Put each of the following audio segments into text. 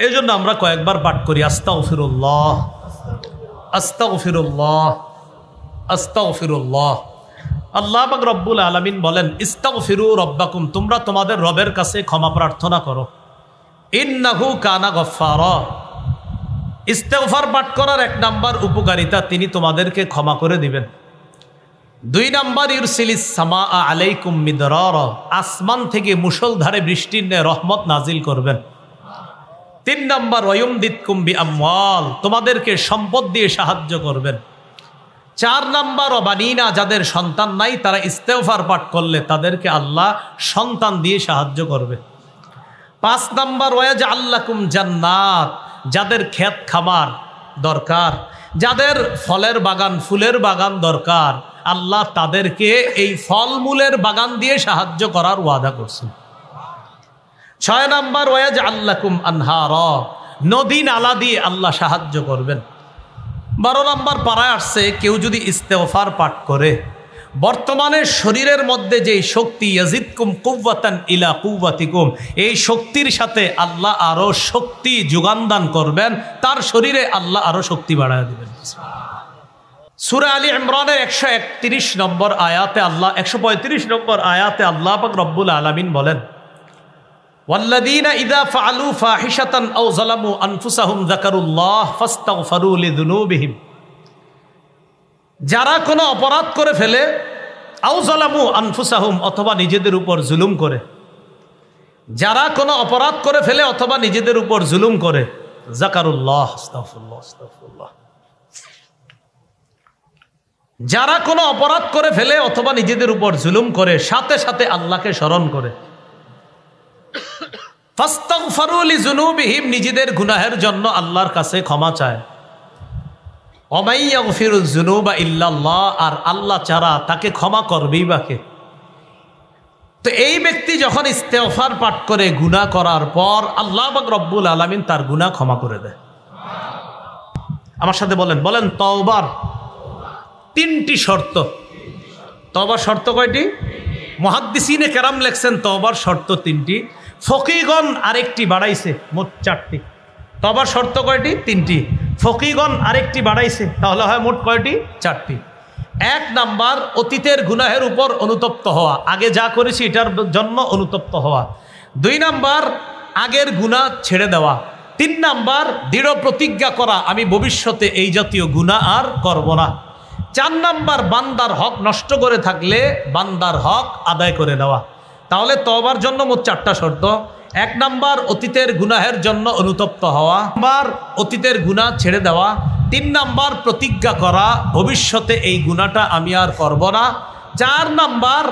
এই জন্য আমরা কয়েকবার পাঠ করি আস্তাগফিরুল্লাহ, আস্তাগফিরুল্লাহ, আস্তাগফিরুল্লাহ। আল্লাহ পাক রব্বুল আলামিন বলেন, ইস্তাগফিরু রব্বাকুম, তোমরা তোমাদের রবের কাছে ক্ষমা প্রার্থনা করো। ইন্নাহু কানা গফফারা, ইস্তেগফার পাঠ করার 1 নাম্বার উপকারিতা, তিনি তোমাদেরকে ক্ষমা করে দিবেন। 2 নাম্বার, ইউরসিলিস সামাআ আলাইকুম মিদরারা, আসমান থেকে মুষলধারে বৃষ্টির ন্যায় রহমত নাজিল করবেন। 3 নাম্বার, ওয়ায়ুমদিদকুম বিআমওয়াল, তোমাদেরকে সম্পদ দিয়ে সাহায্য করবেন। 4 নাম্বার, ওয়াবানিনা, যাদের সন্তান নাই তারা ইস্তেগফার পাঠ করলে তাদেরকে আল্লাহ সন্তান দিয়ে সাহায্য করবে। 5 নাম্বার, ওয়াজআল লাকুম জান্নাত, যাদের ক্ষেত খামার দরকার, যাদের ফলের বাগান ফুলের বাগান দরকার, আল্লাহ তাদেরকে এই ফলমূলের বাগান দিয়ে সাহায্য করার ওয়াদা করছেন। 6 নাম্বার, ওয়াজআল লাকুম আনহারা, নদী নালা দিয়ে আল্লাহ সাহায্য করবেন। 12 নাম্বার পারায় আসছে, কেউ যদি ইস্তেগফার পাঠ করে বর্তমানে শরীরের মধ্যে যে শক্তি, ইয়াজিদকুম কুওয়াতান ইলা কুওয়াতিকুম, এই শক্তির সাথে আল্লাহ আরো শক্তি যোগান দান করবেন, তার শরীরে আল্লাহ আরো শক্তি বাড়ায় দিবেন। সূরা আলী ইমরানের 131 নম্বর আয়াতে আল্লাহ, 135 নম্বর আয়াতে আল্লাহ পাক রব্বুল আলামিন বলেন, ওয়াল্লাযীনা ইযা ফাআলু ফাহিশাতান আও যালামু আনফুসাহুম যাকারুল্লাহ ফাস্তাগফারু লিযুনুবিহিম, যারা কোনো অপরাধ করে ফেলে, আও যালামু আনফুসাহুম, অথবা নিজেদের উপর জুলুম করে, যারা কোনো অপরাধ করে ফেলে অথবা নিজেদের উপর জুলুম করে, যাকারুল্লাহ, আস্তাগফিরুল্লাহ, আস্তাগফিরুল্লাহ, যারা কোনো অপরাধ করে ফেলে অথবা নিজেদের উপর জুলুম করে সাথে সাথে আল্লাহকে স্মরণ করে, ফাস্তাগফারু লিযুনুবিহিম, নিজেদের গুনাহের জন্য আল্লাহর কাছে ক্ষমা চায়। ওয়া ইয়াগফিরুয যুনুবা ইল্লাল্লাহ, আর আল্লাহ ছাড়া তাকে ক্ষমা করবেই বা কে? তো এই ব্যক্তি যখন ইস্তেগফার পাঠ করে গুনাহ করার পর আল্লাহ পাক রব্বুল আলামিন তার গুনাহ ক্ষমা করে দেয়। আমার সাথে বলেন, বলেন তওবার 3টি শর্ত। তওবার শর্ত কয়টি? মুহাদ্দিসিনে কেরাম লেখছেন তওবার শর্ত 3টি, ফকিগণ আরেকটি বাড়াইছে, মোট 4টি। তওবার শর্ত কয়টি? 3টি। ফকিগণ আরেকটি বাড়াইছে, তাহলে হয় মোট কয়টি? 4টি। 1 নাম্বার, অতীতের গুনাহের উপর অনুতপ্ত হওয়া, আগে যা করেছি এটার জন্য অনুতপ্ত হওয়া। 2 নাম্বার, আগের গুনাহ ছেড়ে দেওয়া। 3 নাম্বার, দৃঢ় প্রতিজ্ঞা করা, আমি ভবিষ্যতে এই জাতীয় গুনাহ আর করব না। 4 নাম্বার, বান্দার হক নষ্ট করে থাকলে বান্দার হক আদায় করে দেওয়া। তাহলে তওবার জন্য মোট 4টা শর্ত। 1 নাম্বার, অতীতের গুনাহের জন্য অনুতপ্ত হওয়া। 2 নাম্বার, অতীতের গুনাহ ছেড়ে দেওয়া। 3 নাম্বার, প্রতিজ্ঞা করা ভবিষ্যতে এই গুনাহটা আমি আর করব না। 4 নাম্বার,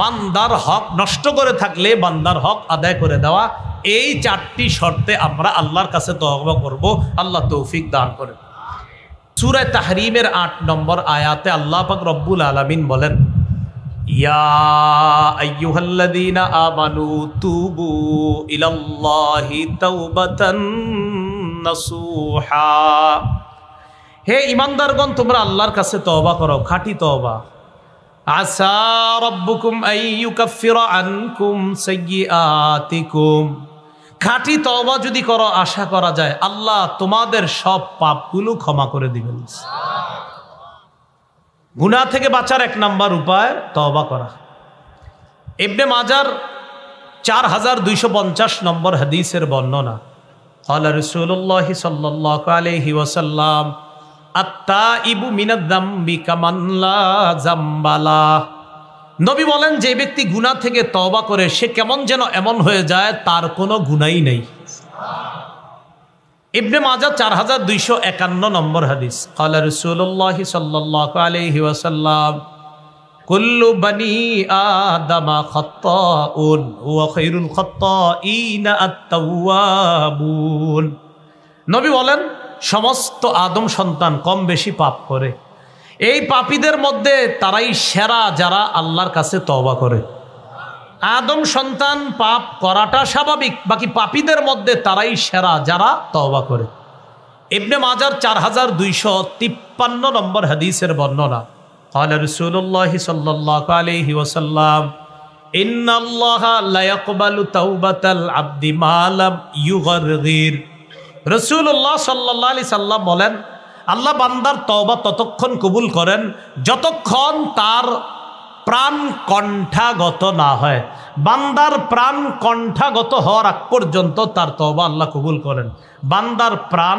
বান্দার হক নষ্ট করে থাকলে বান্দার হক আদায় করে দেওয়া। এই 4টি শর্তে আমরা আল্লাহর কাছে তওবা করব, আল্লাহ তৌফিক দান করেন। সূরা তাহরিমের 8 নম্বর আয়াতে আল্লাহ পাক রব্বুল আলামিন বলেন, ইয়া আইয়ুহাল্লাযীনা আমানু তুবু ইলাল্লাহি তাওবাতান নাসুহা, হে ঈমানদারগণ তোমরা আল্লাহর কাছে তওবা করো, খাঁটি তওবা। আসা রাব্বুকুম আইয়ুকাফিরা আনকুম সাইয়্যাতিকুম, খাঁটি তওবা যদি করো আশা করা যায় আল্লাহ তোমাদের সব পাপগুলো ক্ষমা করে দিবেন। গুনাহ থেকে বাঁচার 1 নাম্বার উপায় তওবা করা। ইবনে মাজার 4250 নম্বর হাদিসের বর্ণনা, ক্বালা রাসূলুল্লাহ সাল্লাল্লাহু আলাইহি ওয়াসাল্লাম, আত-তাইবু মিনায-যামবি কামান লা যামবা লাহ, নবী বলেন যে ব্যক্তি গুনাহ থেকে তওবা করে সে কেমন যেন এমন হয়ে যায় তার কোনো গুনাহই নেই। ইবনে মাজাহ 4251 নম্বর হাদিস, ক্বালা রাসূলুল্লাহ সাল্লাল্লাহু আলাইহি ওয়াসাল্লাম, কুল্লু বনি আদামা খাত্তাউন ওয়া খায়রুল খাত্তাইনা আত-তাওয়াবুন, নবী বলেন সমস্ত আদম সন্তান কম বেশি পাপ করে, এই পাপীদের মধ্যে তারাই সেরা যারা আল্লাহর কাছে তওবা করে। আদম সন্তান পাপ করাটা স্বাভাবিক, বাকি পাপীদের মধ্যে তারাই সেরা যারা তওবা করে। ইবনে মাজার 4253 নম্বর হাদিসের বর্ণনা, ক্বালা রাসূলুল্লাহ সাল্লাল্লাহু আলাইহি ওয়াসাল্লাম, ইন্নাল্লাহা লা ইয়াকবালু তাওবাতাল আবদি মা লাম ইউগারগির রাসূলুল্লাহ সাল্লাল্লাহু আলাইহি সাল্লাম বলেন, আল্লাহ বান্দার তওবা ততক্ষণ কবুল করেন যতক্ষণ তার প্রাণ কণ্ঠাগত না হয়। বান্দার প্রাণ কণ্ঠাগত হওয়ার আগ পর্যন্ত তার তওবা আল্লাহ কবুল করেন। বান্দার প্রাণ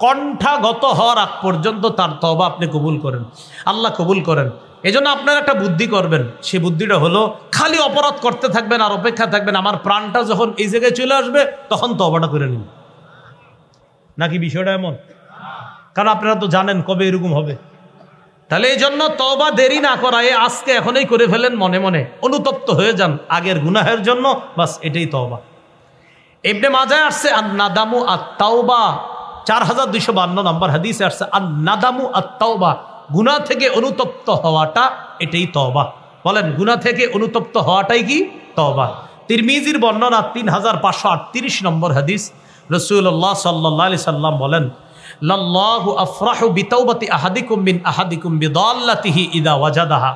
কণ্ঠাগত হওয়ার আগ পর্যন্ত তার তওবা আপনি কবুল করেন, আল্লাহ কবুল করেন। এজন্য আপনারা একটা বুদ্ধি করবেন, সেই বুদ্ধিটা হলো খালি অপরাধ করতে থাকবেন আর অপেক্ষা থাকবেন আমার প্রাণটা যখন এই জায়গায় চলে আসবে তখন তওবাটা করে নিন। নাকি বিষয়টা এমন? কারণ আপনারা তো জানেন কবে এরকম হবে। তাহলে এই জন্য তওবা দেরি না করায় আজকে এখনই করে ফেলেন, মনে মনে অনুতপ্ত হয়ে যান আগের গুনাহের জন্য, বাস এটাই তওবা। ইবনে মাজাহ আসছে আন-নাদামু আত-তাওবা, 4252 নম্বর হাদিসে আসছে আন-নাদামু আত-তাওবা, গুনাহ থেকে অনুতপ্ত হওয়াটা এটাই তওবা। বলেন গুনাহ থেকে অনুতপ্ত হওয়াটাই কি তওবা? তিরমিজির বর্ণনা 3538 নম্বর হাদিস, রাসূলুল্লাহ সাল্লাল্লাহু আলাইহি সাল্লাম বলেন, লাল্লাহু আফরাহু বিতাওবাতি আহাদিকুম মিন আহাদিকুম বিদাল্লাতিহি ইদা ওয়াজাদাহা।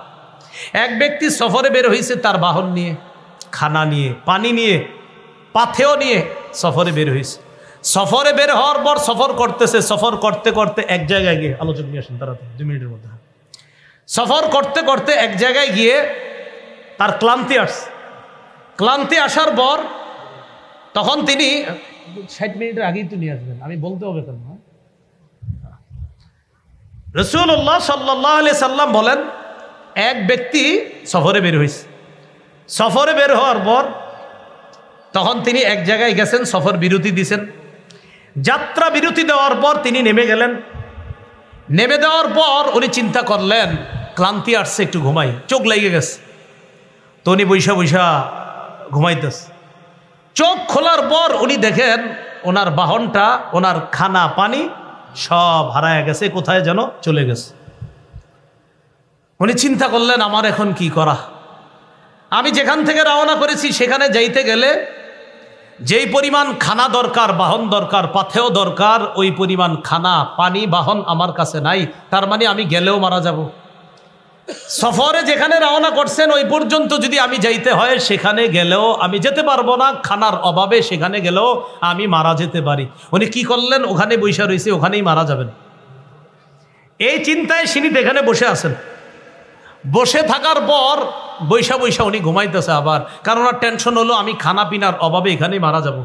এক ব্যক্তি সফরে বের হয়েছে তার বাহন নিয়ে, খানা নিয়ে, পানি নিয়ে, পাথেও নিয়ে সফরে বের হয়েছে। সফরে বের হওয়ার পর সফর করতেছে, সফর করতে করতে এক জায়গায় গিয়ে, আলোচনা নিয়ে আসেন তারা 2 মিনিটের মধ্যে, সফর করতে করতে এক জায়গায় গিয়ে তার ক্লান্তি আসছে। ক্লান্তি আসার পর তখন তিনি 60 মিনিটের আগেই তো নিয়ে আসবেন, আমি বলতে হবে কেন? রাসূলুল্লাহ সাল্লাল্লাহু আলাইহি সাল্লাম বলেন, এক ব্যক্তি সফরে বের হয়েছে। সফরে বের হওয়ার পর তখন তিনি এক জায়গায় গেছেন, সফর বিরতি দিয়েছেন। যাত্রা বিরতি দেওয়ার পর তিনি নেমে গেলেন। নেমে দেওয়ার পর উনি চিন্তা করলেন ক্লান্তি আসছে, একটু ঘুমাই, চোখ লেগে গেছে। তো উনি বৈশা বৈশা ঘুমাইতেছে। চোখ খোলার পর উনি দেখেন ওনার বাহনটা, ওনার খানা পানি সব হারায় গেছে, কোথায় যেন চলে গেছে। উনি চিন্তা করলেন আমার এখন কি করা? আমি যেখান থেকে রওনা করেছি সেখানে যাইতে গেলে যেই পরিমাণ খানা দরকার, বাহন দরকার, পাথেও দরকার, ওই পরিমাণ খানা পানি বাহন আমার কাছে নাই। তার মানে আমি গেলেও মারা যাব। সফরে যেখানে রওনা করছেন ওই পর্যন্ত যদি আমি যাইতে হয়, সেখানে গেলেও আমি যেতে পারবো না, খানার অভাবে সেখানে গেলেও আমি মারা যেতে পারি। উনি কি করলেন? ওখানে বসে রয়েছে, ওখানেই মারা যাবেন। এই চিন্তায় তিনি এখানে বসে আছেন। বসে থাকার পর বৈশা বৈশা উনি ঘুমাইতেছে আবার, কারণ ওনার টেনশন হলো আমি খানা পিনার অভাবে এখানেই মারা যাব।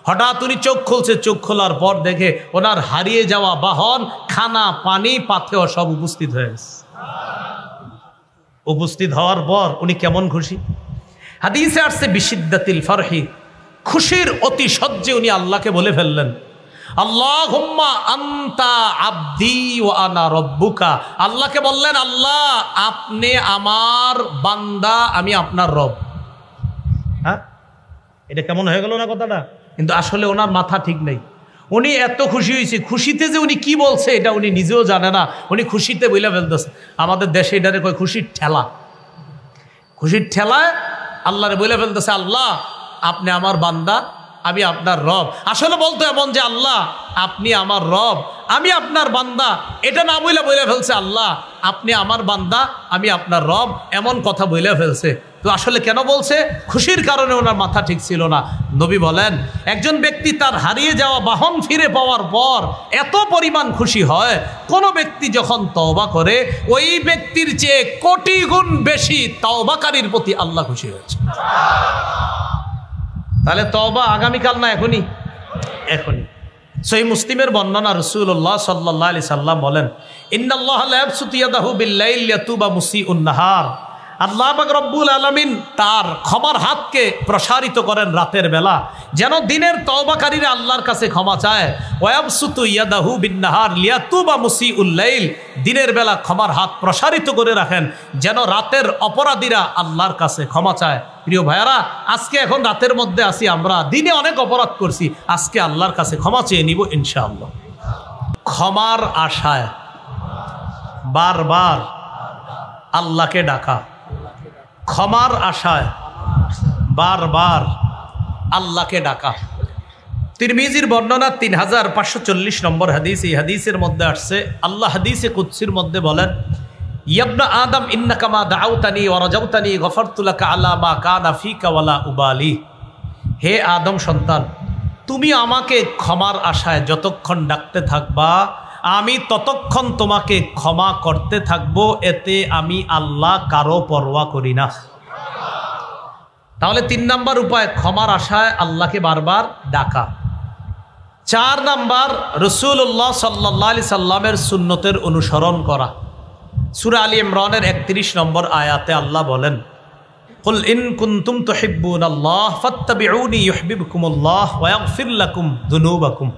হঠাৎ উনি চোখ খুলছে, চোখ খোলার পর দেখে ওনার হারিয়ে যাওয়া বাহন, খানা পানি পাথেও সব উপস্থিত হয়ে গেছে। উপস্থিত হওয়ার পর উনি কেমন খুশি! হাদিসে আসছে বিশিদ্দাতিল ফারহি, খুশির অতি সহ্যে উনি আল্লাহকে বলে ফেললেন, আল্লাহুম্মা আনতা আবদি ওয়া আনা রব্বুকা। আল্লাহকে বললেন, আল্লাহ আপনি আমার বান্দা, আমি আপনার রব। হ্যাঁ, এটা কেমন হয়ে গেল না কথাটা? কিন্তু আসলে ওনার মাথা ঠিক নেই। উনি এত খুশি হয়েছে, খুশিতে যে উনি কি বলছে এটা উনি নিজেও জানে না। উনি খুশিতে বইলা ফেলতেছে। আমাদের দেশে এটারে কয় খুশির ঠেলা। খুশির ঠেলায় আল্লাহরে বইলা ফেলতেছে, আল্লাহ আপনি আমার বান্দা, আমি আপনার রব। আসলে বলতো এমন যে আল্লাহ আপনি আমার রব, আমি আপনার বান্দা। এটা না বইলা ফেলছে আল্লাহ আপনি আমার বান্দা, আমি আপনার রব, এমন কথা বইলা ফেলছে। তো আসলে কেন বলছে? খুশির কারণে ওনার মাথা ঠিক ছিল না। নবী বলেন, একজন ব্যক্তি তার হারিয়ে যাওয়া বাহন ফিরে পাওয়ার পর এত পরিমাণ খুশি হয়, কোন ব্যক্তি যখন তওবা করে ওই ব্যক্তির চেয়ে কোটি গুণ বেশি তওবাকারীর প্রতি আল্লাহ খুশি হয়েছে। তাহলে তওবা আগামীকাল না এখনই? এখনই। সহিহ মুসলিমের বর্ণনা, রাসূলুল্লাহ সাল্লাল্লাহু আলাইহি সাল্লাম বলেন, ইন্নাল্লাহা লা ইয়াবসুতু ইয়াদাহু বিল-লাইল লিয়াতুবা মুসিউন নাহার। আল্লাহ পাক রব্বুল আলামিন তার ক্ষমার হাতকে প্রসারিত করেন রাতের বেলা, যেন দিনের তওবাকারীরা আল্লাহর কাছে ক্ষমা চায়। ওয়ায়াবসুতু ইয়াদাহু বিন-নাহার লিয়াতুবা মুসিউল লাইল। দিনের বেলা ক্ষমার হাত প্রসারিত করে রাখেন যেন রাতের অপরাধীরা আল্লাহর কাছে ক্ষমা চায়। প্রিয় ভাইয়ারা, আজকে এখন রাতের মধ্যে আছি আমরা, দিনে অনেক অপরাধ করছি, আজকে আল্লাহর কাছে ক্ষমা চেয়ে নিব ইনশাআল্লাহ। ক্ষমার আশায় বারবার আল্লাহকে ডাকা, ক্ষমার আশায় বারবার আল্লাহকে ডাকা। তিরমিজির বর্ণনা 3540 নম্বর হাদিস। এই হাদিসের মধ্যে আসছে, আল্লাহ হাদিসে কুদসির মধ্যে বলেন, ইয়াবনা আদম ইন্নাকা মা দাউতানি ওয়া রাজাউতানি গফারতু লাকা আলা মা কানা ফিকা ওয়ালা উবালি। হে আদম সন্তান, তুমি আমাকে ক্ষমার আশায় যতক্ষণ ডাকতে থাকবা আমি ততক্ষণ তোমাকে ক্ষমা করতে থাকবো, এতে আমি আল্লাহ কারো পরোয়া করি না। তাহলে 3 নাম্বার উপায় ক্ষমার আশায় আল্লাহকে বারবার ডাকা। 4 নাম্বার রাসূলুল্লাহ সাল্লাল্লাহু আলাইহি সাল্লামের সুন্নতের অনুসরণ করা। সূরা আলী ইমরানের 31 নম্বর আয়াতে আল্লাহ বলেন, কুল ইন কুনতুম তুহিব্বুনাল্লাহ ফাত্তাবিউনি ইউহিব্বুকুমুল্লাহ ওয়া ইয়াগফির লাকুম যুনুবাকুম।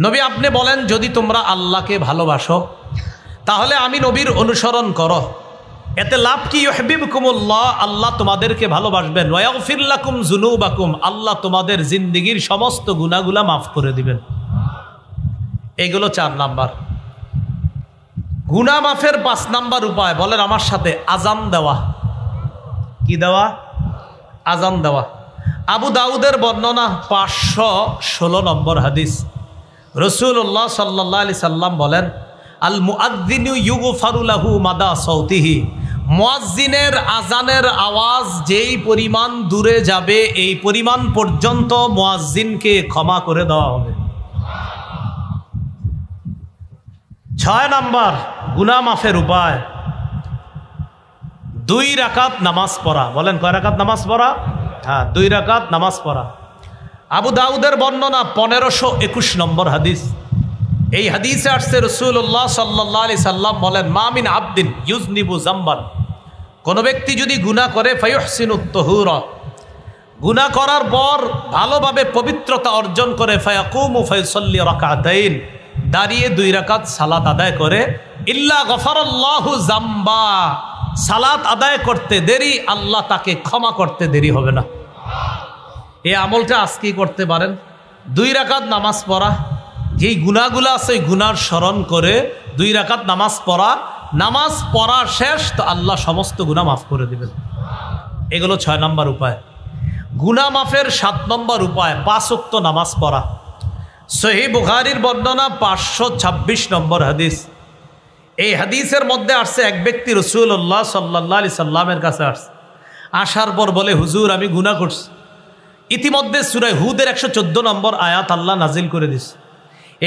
নবী আপনি বলেন, যদি তোমরা আল্লাহকে ভালোবাসো তাহলে আমি নবীর অনুসরণ করো, এতে লাভ কি? ইউহিব্বুকুমুল্লাহ, আল্লাহ তোমাদেরকে ভালোবাসবেন, ওয়া ইয়াগফির লাকুম যুনুবাকুম, আল্লাহ তোমাদের জিন্দেগীর সমস্ত গুনাহগুলো মাফ করে দিবেন। এগুলো 4 নাম্বার। গুনাহ মাফের 5 নাম্বার উপায় বলেন আমার সাথে, আজান দেওয়া। কি দেওয়া? আজান দেওয়া। আবু দাউদের বর্ণনা 516 নম্বর হাদিস, রাসূলুল্লাহ সাল্লাল্লাহু আলাইহি সাল্লাম বলেন, আল মুআদ্দিনু ইউগফারু লাহু মাদা সাউতিহি, মুয়াজ্জিনের আজানের আওয়াজ যেই পরিমাণ দূরে যাবে এই পরিমাণ পর্যন্ত মুয়াজ্জিনকে ক্ষমা করে দেওয়া হবে। 6 নাম্বার গুনাহ মাফের উপায় 2 রাকাত নামাজ পড়া। বলেন কয় রাকাত নামাজ পড়া? হ্যাঁ, 2 রাকাত নামাজ পড়া। আবু দাউদের বর্ণনা 1521 নম্বর হাদিস। এই হাদিসে আসছে রাসূলুল্লাহ সাল্লাল্লাহু আলাইহি সাল্লাম বলেন, মা মিন আবদিন ইউযনিবু যামবান, কোন ব্যক্তি যদি গুনাহ করে ফায়ুহসিনুত তাহুরা, গুনাহ করার পর ভালোভাবে পবিত্রতা অর্জন করে, ফায়াকুমু ফায়ুসাল্লি রাকাতাইন, দাঁড়িয়ে 2 রাকাত সালাত আদায় করে, ইল্লা গফারাল্লাহু যামবা, সালাত আদায় করতে দেরি আল্লাহ তাকে ক্ষমা করতে দেরি হবে না। এই আমলটা আজকেই করতে পারেন। 2 রাকাত নামাজ পড়া, যেই গুনাহগুলো আছে ওই গুনার স্মরণ করে 2 রাকাত নামাজ পড়া, নামাজ পড়া শেষ তো আল্লাহ সমস্ত গুনাহ মাফ করে দিবেন। এগুলো 6 নম্বর উপায়। গুনাহ মাফের 7 নম্বর উপায় 5 ওয়াক্ত নামাজ পড়া। সহিহ বুখারীর বর্ণনা 526 নম্বর হাদিস। এই হাদিসের মধ্যে আসছে, এক ব্যক্তি রাসূলুল্লাহ সাল্লাল্লাহু আলাইহি সাল্লামের কাছে আসছে, আসার পর বলে, হুজুর আমি গুনাহ করছি। ইতিমধ্যে সূরা হুদের 114 নম্বর আয়াত আল্লাহ নাজিল করে দিয়েছে।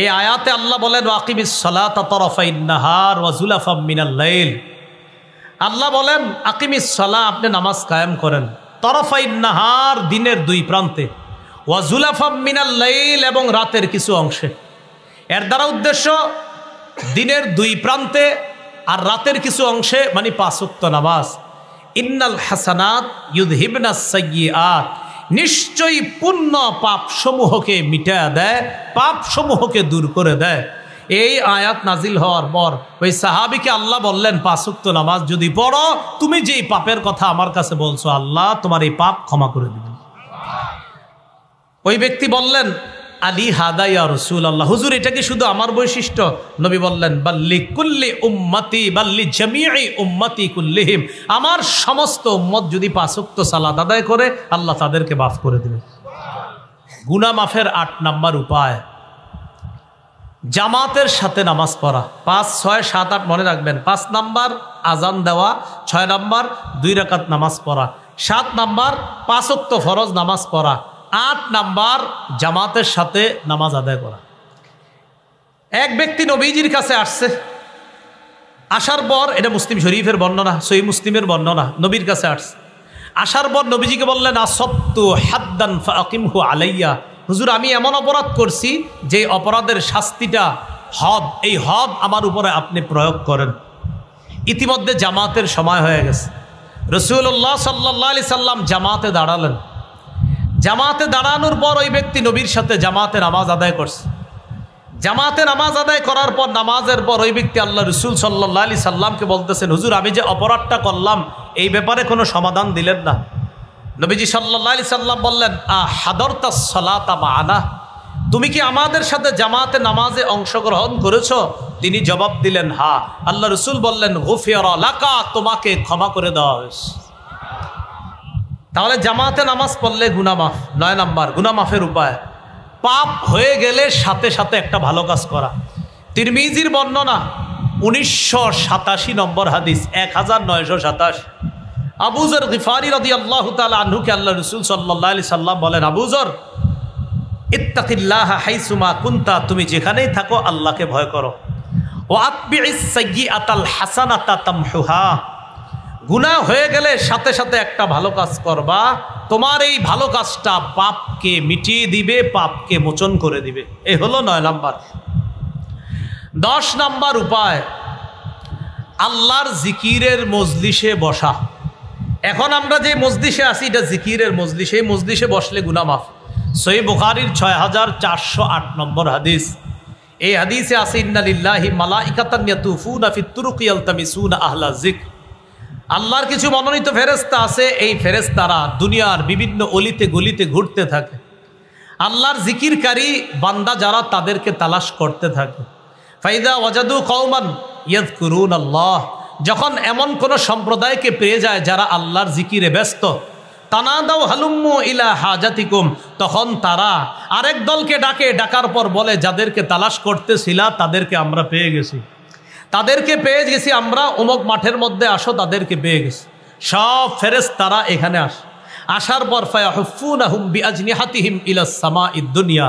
এই আয়াতে আল্লাহ বলেন, আকিমিস সালাতা তারাফাইন নাহার ওয়া যুলাফাম মিনাল লাইল। আল্লাহ বলেন আকিমিস সালাহ, আপনি নামাজ কায়েম করেন, তারাফাইন নাহার, দিনের 2 প্রান্তে, ওয়া যুলাফাম মিনাল লাইল, এবং রাতের কিছু অংশে। এর দ্বারা উদ্দেশ্য দিনের 2 প্রান্তে আর রাতের কিছু অংশে, মানে 5 ওয়াক্ত নামাজ। ইন্নাল হাসানাত ইউযহিবনাস সাইয়্যাত, নিশ্চয়ই পুণ্য পাপ সমূহকে মিটায়া দেয়, পাপ সমূহকে দূর করে দেয়। এই আয়াত নাজিল হওয়ার পর ওই সাহাবীকে আল্লাহ বললেন, 5 ওয়াক্ত নামাজ যদি পড়ো, তুমি যেই পাপের কথা আমার কাছে বলছো আল্লাহ তোমার এই পাপ ক্ষমা করে দিবেন। ওই ব্যক্তি বললেন, আলী হাদা ইয়া রাসূলুল্লাহ, হুজুর এটা কি শুধু আমার বৈশিষ্ট্য? নবী বললেন, বাল্লি কুল্লি উম্মতি, বাল্লি জামিই উম্মতি কুল্লিহিম, আমার সমস্ত উম্মত যদি 5 ওয়াক্ত সালাত আদায় করে আল্লাহ তাদেরকে মাফ করে দিবেন। গুনাহ মাফের 8 নাম্বার উপায় জামাতের সাথে নামাজ পড়া। 5, 6, 7, 8 মনে রাখবেন। 5 নাম্বার আজান দেওয়া, 6 নাম্বার 2 রাকাত নামাজ পড়া, 7 নাম্বার 5 ওয়াক্ত ফরজ নামাজ পড়া, 8 নাম্বার জামাতের সাথে নামাজ আদায় করা। এক ব্যক্তি নবীজির কাছে আসছে, আসার পর, এটা মুসলিম শরীফের বর্ণনা, সহিহ মুসলিমের বর্ণনা, নবীর কাছে আসছে, আসার পর নবীজিকে বললেন, আসবতু হাদ্দান ফাকিমহু আলাইয়া, হুজুর আমি এমন অপরাধ করছি যে অপরাধের শাস্তিটা হদ, এই হদ আমার উপরে আপনি প্রয়োগ করেন। ইতিমধ্যে জামাতের সময় হয়ে গেছে। রাসূলুল্লাহ সাল্লাল্লাহু আলাইহি সাল্লাম জামাতে দাঁড়ালেন। জামাতে দাঁড়ানোর পর ওই ব্যক্তি নবীর সাথে জামাতে নামাজ আদায় করছে। জামাতে নামাজ আদায় করার পর, নামাজের পর ওই ব্যক্তি আল্লাহ রাসূল সাল্লাল্লাহু আলাইহি সাল্লামকে বলতেছেন, হুজুর আমি যে অপরাধটা করলাম এই ব্যাপারে কোনো সমাধান দিলেন না। নবীজি সাল্লাল্লাহু আলাইহি সাল্লাম বললেন, হাদরতাস সালাতা মা'ানা, তুমি কি আমাদের সাথে জামাতে নামাজে অংশগ্রহণ করেছো? তিনি জবাব দিলেন, হ্যাঁ। আল্লাহ রাসূল বললেন, গুফিরা লাকা, তোমাকে ক্ষমা করে দেওয়া হয়েছে। তাহলে জামাতে নামাজ পড়লে গুনাহ মাফ। 9 নাম্বার গুনাহ মাফের উপায়, পাপ হয়ে গেলে সাথে সাথে একটা ভালো কাজ করা। তিরমিজির বর্ণনা 1987 নম্বর হাদিস, 1927। আবু যর গিফারি রাদিয়াল্লাহু তাআলা আনহুকে আল্লাহ রাসূল সাল্লাল্লাহু আলাইহি সাল্লাম বলেন, আবু যর, ইত্তাকিল্লাহা হাইসুমা কুনতা, তুমি যেখানেই থাকো আল্লাহকে ভয় করো। ওয়া আতবিইস সাইয়্যাতাল হাসানাতা তামহুহা, গুনাহ হয়ে গেলে সাথে সাথে একটা ভালো কাজ করবা, তোমার এই ভালো কাজটা পাপকে মিটিয়ে দিবে, পাপকে মোচন করে দিবে। এই হলো 9 নাম্বার। 10 নাম্বার উপায়, আল্লাহর জিকিরের মজলিসে বসা। এখন আমরা যে মজলিসে আছি এটা জিকিরের মজলিস, এই মজলিসে বসলে গুনাহ মাফ। সহিহ বুখারীর 6408 নম্বর হাদিস, এই হাদিসে আছে ইন্না লিল্লাহি মালাইকাতান ইয়াতুফুনা ফিত তুরুকি ইয়ালতামিসুনা আহলা যিকর, আল্লাহর কিছু মনোনীত ফেরেশতা আছে, এই ফেরেশতারা দুনিয়ার বিভিন্ন অলিতে গলিতে ঘুরতে থাকে, আল্লাহর জিকিরকারী বান্দা যারা তাদেরকে তালাশ করতে থাকে। ফাইদা ওয়াজাদু কওমান ইয়াযকুরুনাল্লাহ, যখন এমন কোন সম্প্রদায়কে পেয়ে যায় যারা আল্লাহর জিকিরে ব্যস্ত, তানাদাউ হালুম্মু ইলা হাজাতিকুম, তখন তারা আরেক দলকে ডাকে, ডাকার পর বলে যাদেরকে তালাশ করতেছিলা তাদেরকে আমরা পেয়ে গেছি, তাদেরকে পেয়ে গেছি আমরা, অমুক মাঠের মধ্যে আসো, তাদেরকে পেয়ে গেছি। সব ফেরেশতারা এখানে আসে, আসার পর ফায়াহুফুনাহুম বিআজনিহাতিহিম ইলাস সামাঈদ দুনিয়া,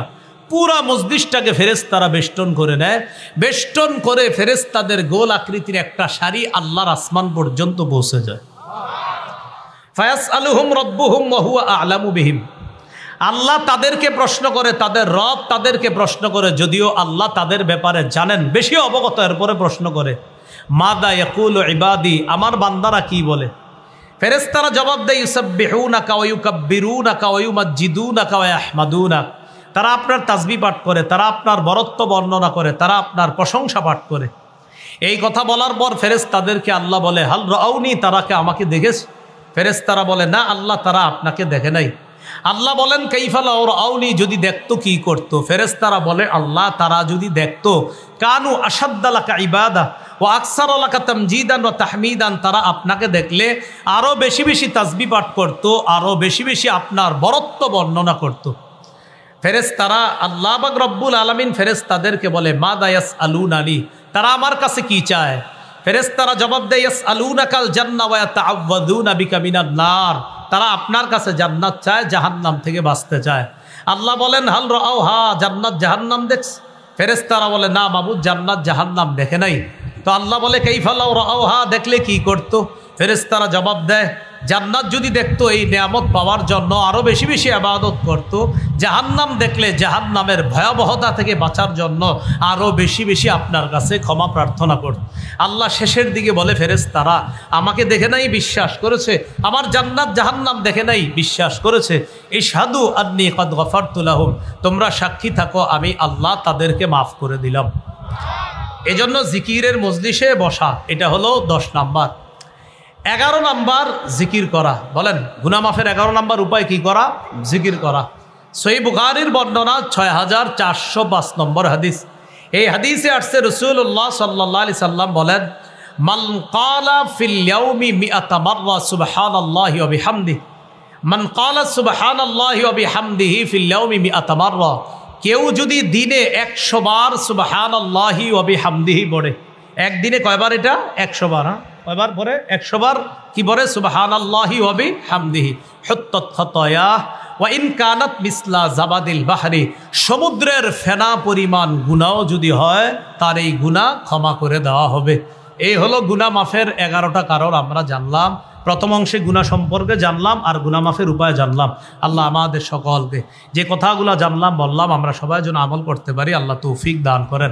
পুরা মজলিসটাকে ফেরেশতারা বেষ্টন করে নেয়, বেষ্টন করে ফেরেশতাদের গোল আকৃতির একটা সারি আল্লাহর আসমান পর্যন্ত পৌঁছে যায়। ফায়াসআলুহুম রাব্বুহুম ওয়া হুয়া আ'লামু বিহিম, আল্লাহ তাদেরকে প্রশ্ন করে, তাদের রব তাদেরকে প্রশ্ন করে, যদিও আল্লাহ তাদের ব্যাপারে জানেন, বেশি অবগত, এরপরে প্রশ্ন করে মাদা ইয়াকুলু ইবাদি, আমার বান্দারা কি বলে। ফেরেশতারা জবাব দেয় ইউসাব্বিহুনাকা ওয়া ইউকাব্বিরুনাকা ওয়া ইউমাজ্জিদুনাকা ওয়া ইয়াহমাদুনাক, তারা আপনার তাসবিহ পাঠ করে, তারা আপনার বরত্ব বর্ণনা করে, তারা আপনার প্রশংসা পাঠ করে। এই কথা বলার পর ফেরেশতাদেরকে আল্লাহ বলে হাল রাউনি, তারা কে আমাকে দেখেছে? ফেরেশতারা বলে না আল্লাহ, তারা আপনাকে দেখে নাই। আল্লাহ বলেন কাইফা লাউ রাউনি, যদি দেখতো কি করতো? ফেরেশতারা বলে আল্লাহ, তারা যদি দেখতো কানু আশাদ্দা লাকা ইবাদা ওয়া আকসারা লাকা তামজিদান ওয়া তাহমিদান, তারা আপনাকে দেখলে আরো বেশি বেশি তাসবিহ পাঠ করতো, আরো বেশি বেশি আপনার বরত্ব বর্ণনা করতো। ফেরেশতারা আল্লাহ পাক রব্বুল আলামিন ফেরেশতাদেরকে বলে মাদা ইয়াসআলুনানি, তারা আমার কাছে কি চায়? ফেরেশতারা জবাব দেয় ইয়াসআলুনাকাল জান্নাহ ওয়া ইয়াতাআওয়াযুনা বিকা মিনান নার, তারা আপনার কাছে জান্নাত চায়, জাহান্নাম থেকে বাঁচতে চায়। আল্লাহ বলেন হাল রাআউহা, জান্নাত জাহান্নাম দেখছে? ফেরেশতারা বলে না মাবুদ, জান্নাত জাহান্নাম দেখে নাই। তো আল্লাহ বলে কাইফা লাউ রাআউহা, দেখলে কি করতো? ফেরেশতারা জবাব দেয় জান্নাত যদি দেখতো এই নিয়ামত পাওয়ার জন্য আরো বেশি বেশি ইবাদত করত, জাহান্নাম দেখলে জাহান্নামের ভয়াবহতা থেকে বাঁচার জন্য আরো বেশি বেশি আপনার কাছে ক্ষমা প্রার্থনা করত। আল্লাহ শেষের দিকে বলে ফেরেশতারা আমাকে দেখে নাই, বিশ্বাস করেছে, আমার জান্নাত জাহান্নাম দেখে নাই, বিশ্বাস করেছে, ইশহাদু আন্নী কাদ গফারতু লাহুম, তোমরা সাক্ষী থাকো আমি আল্লাহ তাদেরকে মাফ করে দিলাম। এজন্য জিকিরের মজলিসে বসা, এটা হলো 10 নাম্বার। 11 নাম্বার জিকির করা। বলেন গুনাহ মাফের 11 নাম্বার উপায় কি করা? জিকির করা। সহিহ বুখারীর বর্ণনা 6405 নম্বর হাদিস। এই হাদিসে আসছে রাসূলুল্লাহ সাল্লাল্লাহু আলাইহি সাল্লাম বলেন মান ক্বালা ফিল ইয়াউমি মিআতা মাররা সুবহানাল্লাহি ওয়া বিহামদিহি, মান ক্বালা সুবহানাল্লাহি ওয়া বিহামদিহি ফিল ইয়াউমি মিআতা মাররা, কেউ যদি দিনে 100 বার সুবহানাল্লাহি ওয়া বিহামদিহি পড়ে, একদিনে কয়বার? এটা 100 বার। কয়বার পরে? 100 বার কি পরে? সুবহানাল্লাহি ওয়া বিহামদিহি হুত্তাত খাতায়াহ ওয়া ইন কানাত মিসলা জাবাদিল বাহরি, সমুদ্রের ফেনা পরিমাণ গুনাহ যদি হয় তার এই গুনাহ ক্ষমা করে দেওয়া হবে। এই হলো গুনাহ মাফের 11টা কারণ আমরা জানলাম। প্রথম অংশে গুনাহ সম্পর্কে জানলাম আর গুনাহ মাফের উপায় জানলাম। আল্লাহ আমাদের সকলকে যে কথাগুলো জানলাম বললাম আমরা সবাই যেন আমল করতে পারি, আল্লাহ তৌফিক দান করেন।